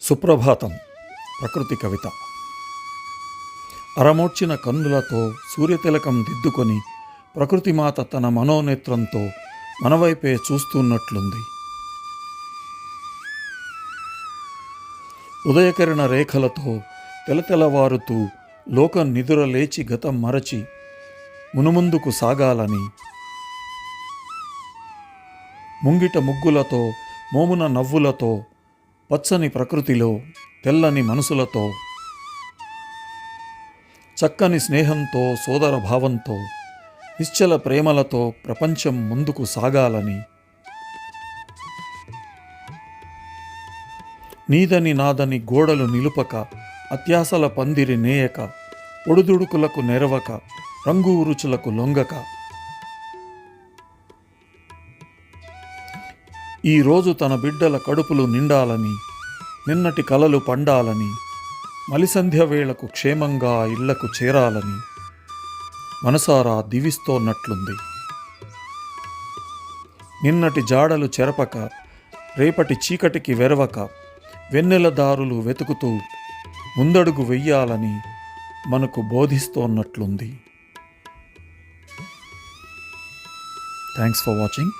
సుప్రభాతం. ప్రకృతి కవిత. అరమోడ్చిన కన్నులతో సూర్యతిలకం దిద్దుకొని ప్రకృతిమాత తన మనోనేత్రంతో మనవైపే చూస్తున్నట్లుంది. ఉదయకిరణ రేఖలతో తెలతెలవారుతూ లోకం నిదుర లేచి గతం మరచి మునుముందుకు సాగాలని, ముంగిట ముగ్గులతో మోమున నవ్వులతో పచ్చని ప్రకృతిలో తెల్లని మనసులతో చక్కని స్నేహంతో సోదర భావంతో నిశ్చల ప్రేమలతో ప్రపంచం ముందుకు సాగాలని, నీదని నాదని గోడలు నిలుపక అత్యాసల పందిరి నేయక ఒడుదుడుకులకు నెరవక రంగు రుచులకు లొంగక ఈరోజు తన బిడ్డల కడుపులు నిండాలని, నిన్నటి కలలు పండాలని, మలిసంధ్య వేళకు క్షేమంగా ఇళ్లకు చేరాలని మనసారా దీవిస్తోన్నట్లుంది. నిన్నటి జాడలు చెరపక రేపటి చీకటికి వెరవక వెన్నెల దారులు వెతుకుతూ ముందడుగు వెయ్యాలని మనకు బోధిస్తోన్నట్లుంది. Thanks for watching.